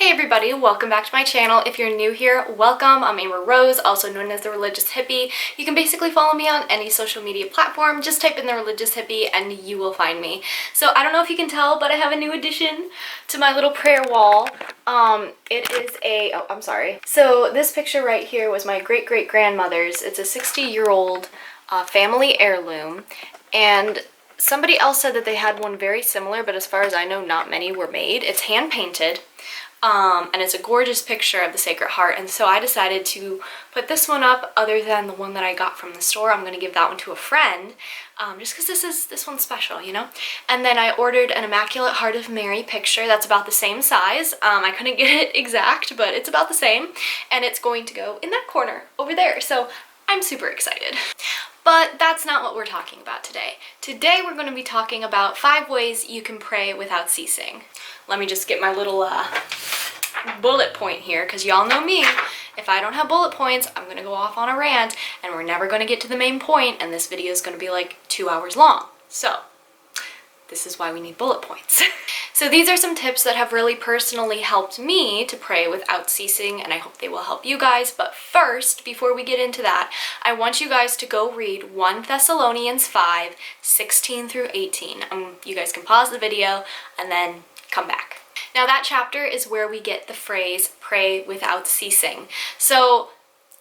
Hey everybody, welcome back to my channel. If you're new here, welcome. I'm Amber Rose, also known as The Religious Hippie. You can basically follow me on any social media platform. Just type in The Religious Hippie and you will find me. So I don't know if you can tell, but I have a new addition to my little prayer wall. It is So this picture right here was my great-great-grandmother's. It's a 60-year-old family heirloom, and somebody else said that they had one very similar, but as far as I know, not many were made. It's hand-painted. And it's a gorgeous picture of the Sacred Heart, and so I decided to put this one up other than the one that I got from the store. I'm going to give that one to a friend, just because this one's special, you know? And then I ordered an Immaculate Heart of Mary picture that's about the same size. I couldn't get it exact, but it's about the same, and it's going to go in that corner over there, so I'm super excited. But that's not what we're talking about today. Today we're going to be talking about 5 ways you can pray without ceasing. Let me just get my little bullet point here, because y'all know me. If I don't have bullet points, I'm going to go off on a rant, and we're never going to get to the main point, and this video is going to be like 2 hours long. So this is why we need bullet points. So these are some tips that have really personally helped me to pray without ceasing, and I hope they will help you guys. But first, before we get into that, I want you guys to go read 1 Thessalonians 5, 16 through 18. You guys can pause the video and then come back. Now that chapter is where we get the phrase, pray without ceasing. So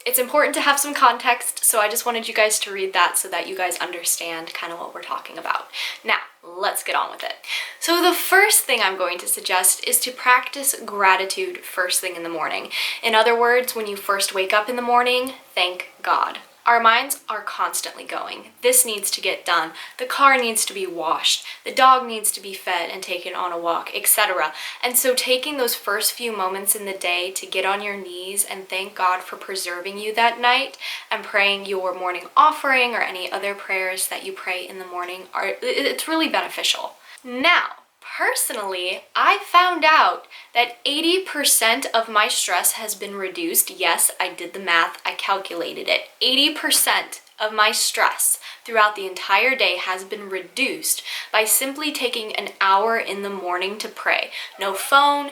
it's important to have some context, so I just wanted you guys to read that so that you guys understand kind of what we're talking about. Now, let's get on with it. So the first thing I'm going to suggest is to practice gratitude first thing in the morning. In other words, when you first wake up in the morning, thank God. Our minds are constantly going. This needs to get done. The car needs to be washed. The dog needs to be fed and taken on a walk, etc. And so taking those first few moments in the day to get on your knees and thank God for preserving you that night, and praying your morning offering or any other prayers that you pray in the morning, it's really beneficial. Now, personally, I found out that 80% of my stress has been reduced. Yes, I did the math, I calculated it. 80% of my stress throughout the entire day has been reduced by simply taking an hour in the morning to pray. No phone,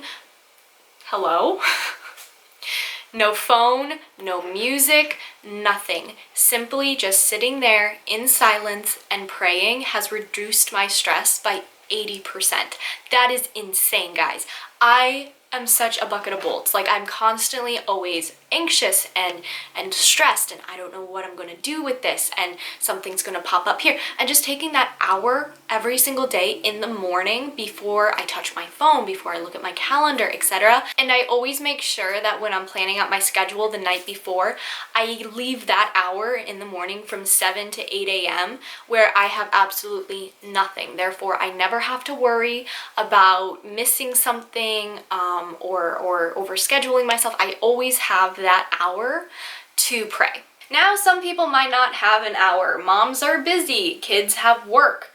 hello? No phone, no music, nothing. Simply just sitting there in silence and praying has reduced my stress by 80%. That is insane, guys. I am such a bucket of bolts. Like, I'm constantly always anxious and stressed, and I don't know what I'm gonna do with this, and something's gonna pop up here. And just taking that hour every single day in the morning before I touch my phone, before I look at my calendar, etc. And I always make sure that when I'm planning out my schedule the night before, I leave that hour in the morning from 7 to 8 a.m. where I have absolutely nothing. Therefore, I never have to worry about missing something or overscheduling myself. I always have that hour to pray. Now, some people might not have an hour. Moms are busy. Kids have work.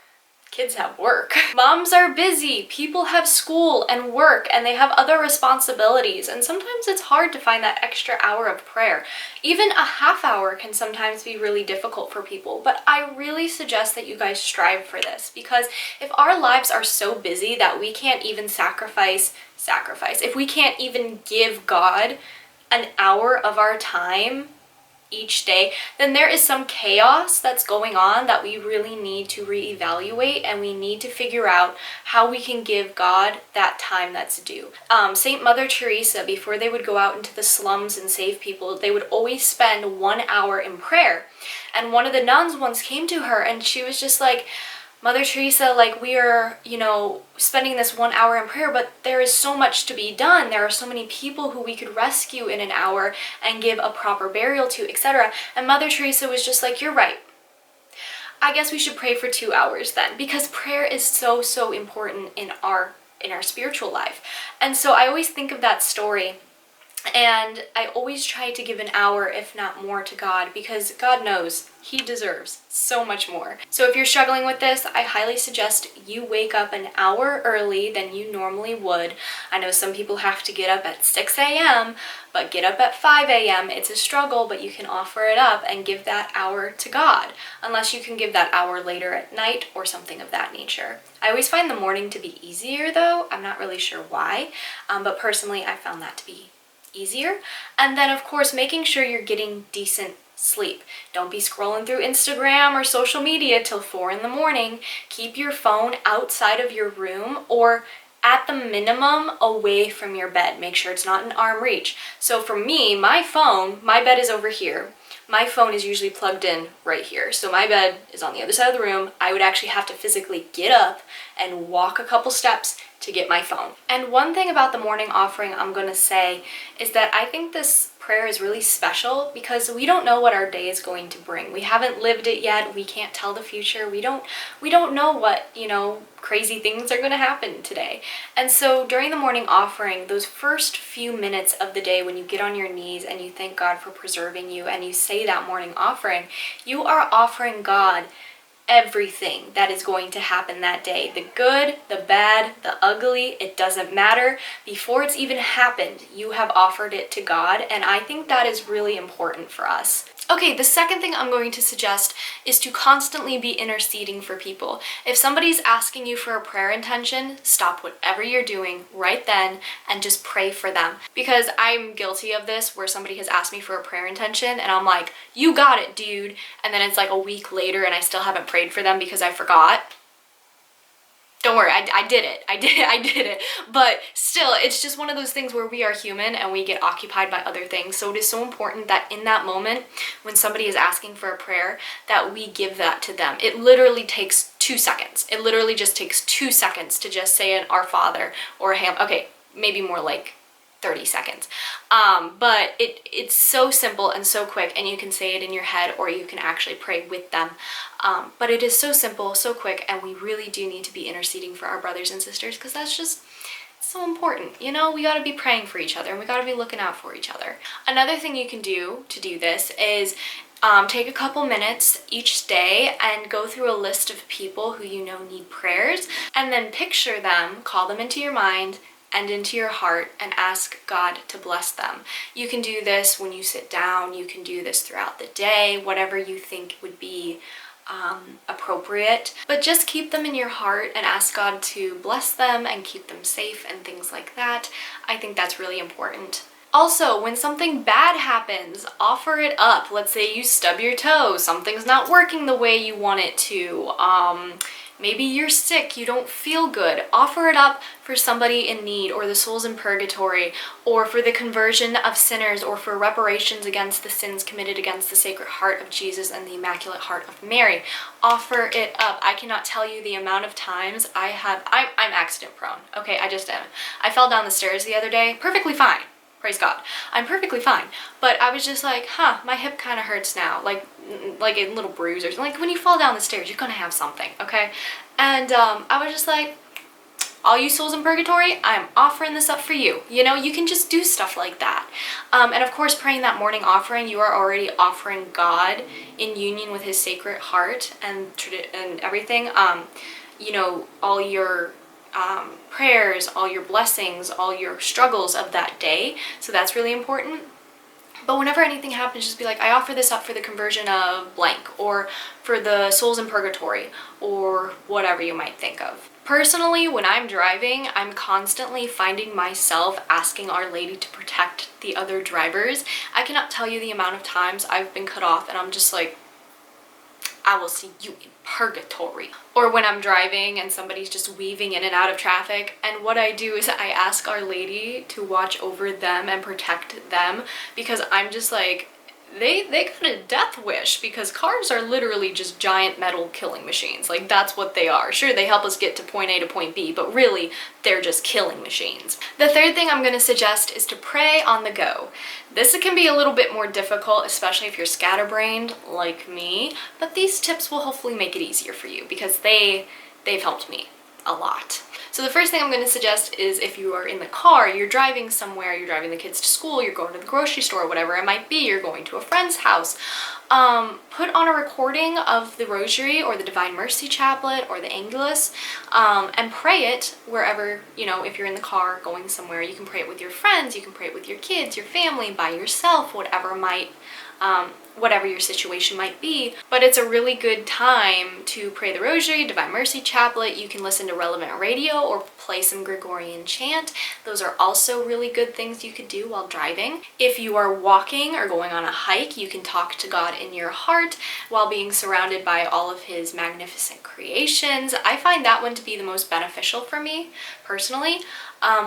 Moms are busy. People have school and work, and they have other responsibilities. And sometimes it's hard to find that extra hour of prayer. Even a half hour can sometimes be really difficult for people. But I really suggest that you guys strive for this, because if our lives are so busy that we can't even sacrifice, if we can't even give God an hour of our time each day, then there is some chaos that's going on that we really need to reevaluate, and we need to figure out how we can give God that time that's due. Saint Mother Teresa, before they would go out into the slums and save people, they would always spend 1 hour in prayer. And one of the nuns once came to her, and she was just like, Mother Teresa, like, we are, spending this 1 hour in prayer, but there is so much to be done. There are so many people who we could rescue in an hour and give a proper burial to, etc. And Mother Teresa was just like, you're right. I guess we should pray for 2 hours then, because prayer is so, so important in our spiritual life. And so I always think of that story. And I always try to give an hour, if not more, to God, because God knows He deserves so much more. So if you're struggling with this, I highly suggest you wake up an hour early than you normally would. I know some people have to get up at 6 a.m., but get up at 5 a.m. It's a struggle, but you can offer it up and give that hour to God, unless you can give that hour later at night or something of that nature. I always find the morning to be easier though. I'm not really sure why, but personally I found that to be easier. And then of course making sure you're getting decent sleep. Don't be scrolling through Instagram or social media till 4 in the morning. Keep your phone outside of your room, or at the minimum away from your bed. Make sure it's not in arm reach. So for me, my bed is over here. My phone is usually plugged in right here. So my bed is on the other side of the room. I would actually have to physically get up and walk a couple steps to get my phone. And one thing about the morning offering I'm going to say is that I think this prayer is really special because we don't know what our day is going to bring. We haven't lived it yet. We can't tell the future. We don't know what, crazy things are going to happen today. And so during the morning offering, those first few minutes of the day when you get on your knees and you thank God for preserving you and you say that morning offering, you are offering God everything that is going to happen that day. The good, the bad, the ugly, it doesn't matter. Before it's even happened, you have offered it to God, and I think that is really important for us. Okay, the second thing I'm going to suggest is to constantly be interceding for people. If somebody's asking you for a prayer intention, stop whatever you're doing right then and just pray for them. Because I'm guilty of this, where somebody has asked me for a prayer intention and I'm like, you got it, dude. And then it's like a week later and I still haven't prayed for them because I forgot. Don't worry, I did it. But still, it's just one of those things where we are human and we get occupied by other things. So it is so important that in that moment, when somebody is asking for a prayer, that we give that to them. It literally takes 2 seconds. It literally just takes 2 seconds to just say an Our Father or a okay, maybe more like 30 seconds. But it's so simple and so quick, and you can say it in your head or you can actually pray with them. But it is so simple, so quick, and we really do need to be interceding for our brothers and sisters because that's just so important. We got to be praying for each other and we got to be looking out for each other. Another thing you can do to do this is take a couple minutes each day and go through a list of people who you know need prayers, and then picture them, call them into your mind and into your heart, and ask God to bless them. You can do this when you sit down, you can do this throughout the day, whatever you think would be appropriate, but just keep them in your heart and ask God to bless them and keep them safe and things like that. I think that's really important. Also, when something bad happens, offer it up. Let's say you stub your toe, something's not working the way you want it to. Maybe you're sick, you don't feel good. Offer it up for somebody in need, or the souls in purgatory, or for the conversion of sinners, or for reparations against the sins committed against the Sacred Heart of Jesus and the Immaculate Heart of Mary. Offer it up. I cannot tell you the amount of times I'm accident prone. Okay, I just am. I fell down the stairs the other day, perfectly fine. Praise God. I'm perfectly fine. But I was just like, my hip kind of hurts now. Like a little bruise or something. Like when you fall down the stairs, you're going to have something, okay? And I was just like, all you souls in purgatory, I'm offering this up for you. You can just do stuff like that. And of course, praying that morning offering, you are already offering God in union with His Sacred Heart and everything. All your prayers, all your blessings, all your struggles of that day. So that's really important. But whenever anything happens, just be like, I offer this up for the conversion of blank, or for the souls in purgatory, or whatever you might think of. Personally, when I'm driving, I'm constantly finding myself asking Our Lady to protect the other drivers. I cannot tell you the amount of times I've been cut off and I'm just like, I will see you in purgatory. Or when I'm driving and somebody's just weaving in and out of traffic, and what I do is I ask Our Lady to watch over them and protect them, because I'm just like, they got a death wish, because cars are literally just giant metal killing machines. Like, that's what they are. Sure, they help us get to point A to point B, but really, they're just killing machines. The third thing I'm going to suggest is to pray on the go. This can be a little bit more difficult, especially if you're scatterbrained like me, but these tips will hopefully make it easier for you, because they've helped me a lot. So the first thing I'm going to suggest is if you are in the car, you're driving somewhere, you're driving the kids to school, you're going to the grocery store, whatever it might be, you're going to a friend's house, put on a recording of the Rosary or the Divine Mercy Chaplet or the Angelus, and pray it wherever, if you're in the car going somewhere. You can pray it with your friends, you can pray it with your kids, your family, by yourself, whatever your situation might be. But it's a really good time to pray the Rosary, Divine Mercy Chaplet. You can listen to relevant radio or play some Gregorian chant. Those are also really good things you could do while driving. If you are walking or going on a hike, you can talk to God in your heart while being surrounded by all of his magnificent creations. I find that one to be the most beneficial for me personally.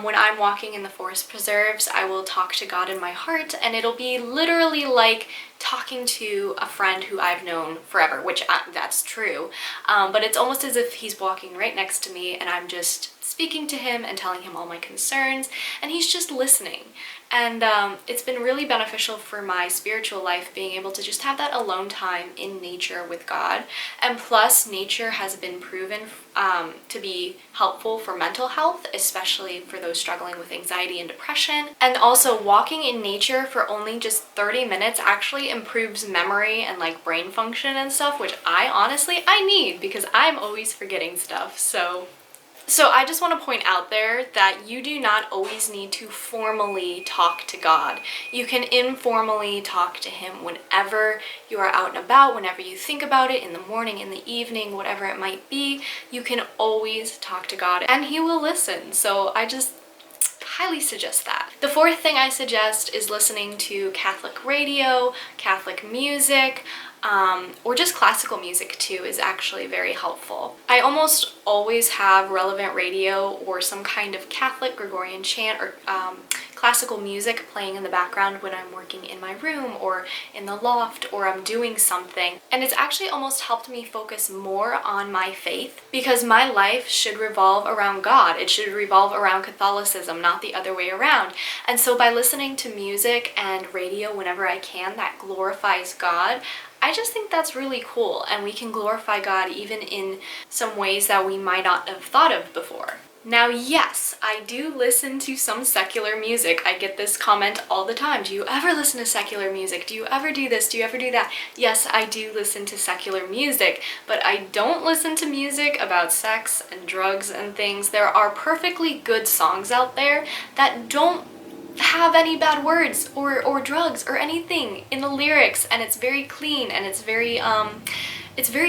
When I'm walking in the forest preserves, I will talk to God in my heart, and it'll be literally like talking to a friend who I've known forever, which that's true, but it's almost as if he's walking right next to me and I'm just speaking to him and telling him all my concerns, and he's just listening. And it's been really beneficial for my spiritual life, being able to just have that alone time in nature with God. And plus, nature has been proven to be helpful for mental health, especially for those struggling with anxiety and depression. And also, walking in nature for only just 30 minutes actually improves memory and like brain function and stuff, which I need because I'm always forgetting stuff. So I just want to point out there that you do not always need to formally talk to God. You can informally talk to him whenever you are out and about, whenever you think about it, in the morning, in the evening, whatever it might be. You can always talk to God and he will listen. So I just highly suggest that. The fourth thing I suggest is listening to Catholic radio, Catholic music, or just classical music too is actually very helpful. I almost always have relevant radio or some kind of Catholic Gregorian chant or classical music playing in the background when I'm working in my room or in the loft or I'm doing something. And it's actually almost helped me focus more on my faith, because my life should revolve around God. It should revolve around Catholicism, not the other way around. And so by listening to music and radio whenever I can that glorifies God, I just think that's really cool, and we can glorify God even in some ways that we might not have thought of before. Now, yes, I do listen to some secular music. I get this comment all the time. Do you ever listen to secular music? Do you ever do this? Do you ever do that? Yes, I do listen to secular music, but I don't listen to music about sex and drugs and things. There are perfectly good songs out there that don't have any bad words or drugs or anything in the lyrics, and it's very clean, and it's very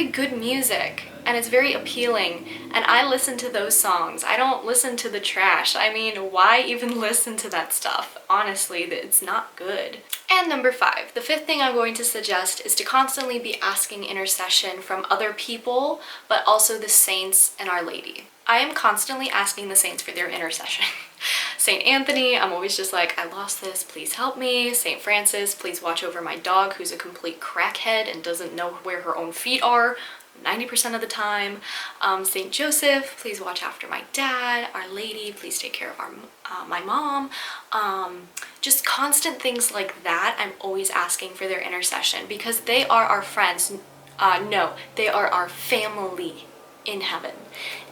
good music, and it's very appealing, and I listen to those songs. I don't listen to the trash. I mean, why even listen to that stuff? Honestly, it's not good. And number 5, the fifth thing I'm going to suggest is to constantly be asking intercession from other people, but also the saints and Our Lady. I am constantly asking the saints for their intercession. Saint Anthony, I'm always just like, I lost this, please help me. Saint Francis, please watch over my dog who's a complete crackhead and doesn't know where her own feet are 90% of the time. Saint Joseph, please watch after my dad. Our Lady, please take care of my mom. Just constant things like that. I'm always asking for their intercession because they are our friends. No, they are our family in heaven.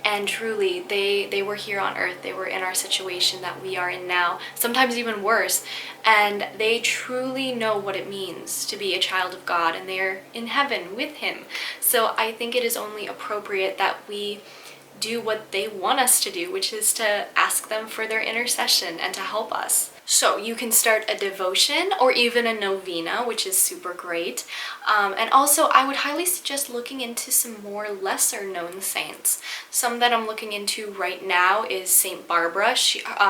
And truly, they were here on earth. They were in our situation that we are in now, sometimes even worse. And they truly know what it means to be a child of God, and they're in heaven with him. So I think it is only appropriate that we do what they want us to do, which is to ask them for their intercession and to help us. So you can start a devotion or even a novena, which is super great. And also I would highly suggest looking into some more lesser known saints. Some that I'm looking into right now is Saint Barbara.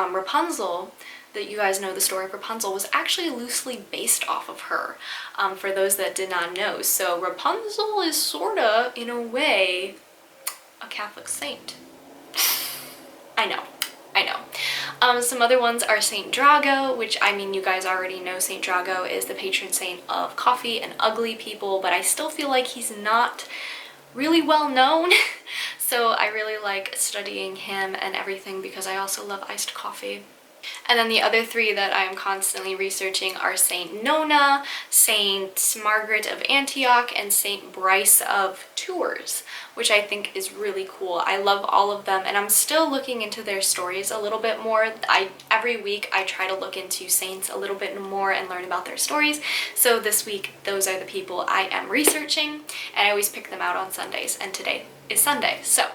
Rapunzel, that you guys know the story of Rapunzel, was actually loosely based off of her, for those that did not know. So Rapunzel is sorta, in a way, a Catholic saint. I know. Some other ones are Saint Drago, which, I mean, you guys already know Saint Drago is the patron saint of coffee and ugly people, but I still feel like he's not really well known. So I really like studying him and everything because I also love iced coffee. And then the other three that I am constantly researching are Saint Nona, Saint Margaret of Antioch, and Saint Bryce of Tours, which I think is really cool. I love all of them, and I'm still looking into their stories a little bit more. Every week I try to look into saints a little bit more and learn about their stories. So this week, those are the people I am researching, and I always pick them out on Sundays, and today is Sunday. So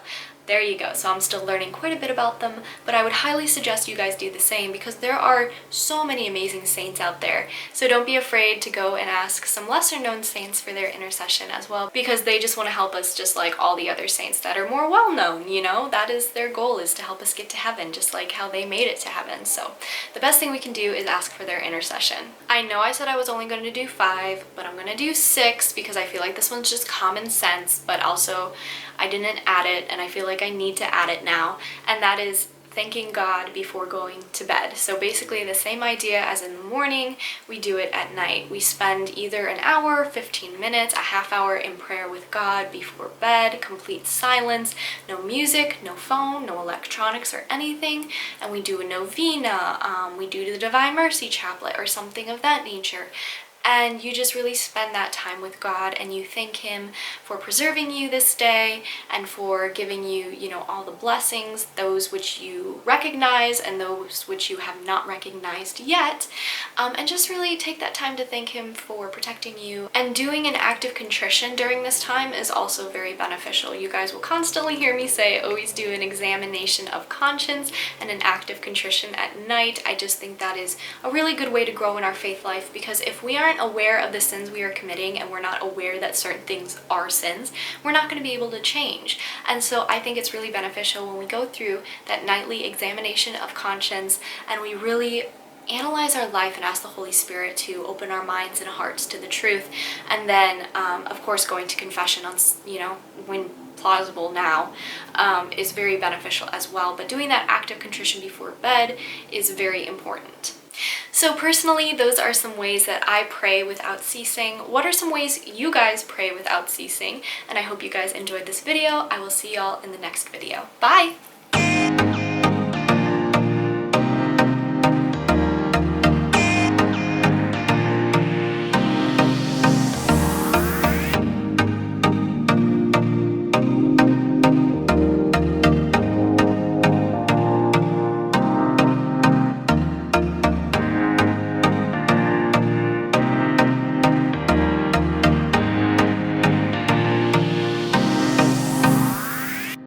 there you go. So I'm still learning quite a bit about them, but I would highly suggest you guys do the same because there are so many amazing saints out there. So don't be afraid to go and ask some lesser known saints for their intercession as well, because they just want to help us just like all the other saints that are more well known, you know? That is their goal, is to help us get to heaven, just like how they made it to heaven. So the best thing we can do is ask for their intercession. I know I said I was only going to do 5, but I'm going to do 6 because I feel like this one's just common sense, but also I didn't add it, and I feel like I need to add it now, and that is thanking God before going to bed. So basically the same idea as in the morning, we do it at night. We spend either an hour, 15 minutes, a half hour in prayer with God before bed, complete silence, no music, no phone, no electronics or anything, and we do a novena, we do the Divine Mercy Chaplet or something of that nature. And you just really spend that time with God, and you thank Him for preserving you this day and for giving you, you know, all the blessings, those which you recognize and those which you have not recognized yet. And just really take that time to thank Him for protecting you. And doing an act of contrition during this time is also very beneficial. You guys will constantly hear me say, always do an examination of conscience and an act of contrition at night. I just think that is a really good way to grow in our faith life, because if we aren't aware of the sins we are committing and we're not aware that certain things are sins, we're not going to be able to change. And so I think it's really beneficial when we go through that nightly examination of conscience and we really analyze our life and ask the Holy Spirit to open our minds and hearts to the truth. And then, of course, going to confession on, you know, when plausible now, is very beneficial as well. But doing that act of contrition before bed is very important. So personally, those are some ways that I pray without ceasing. What are some ways you guys pray without ceasing? And I hope you guys enjoyed this video. I will see y'all in the next video. Bye!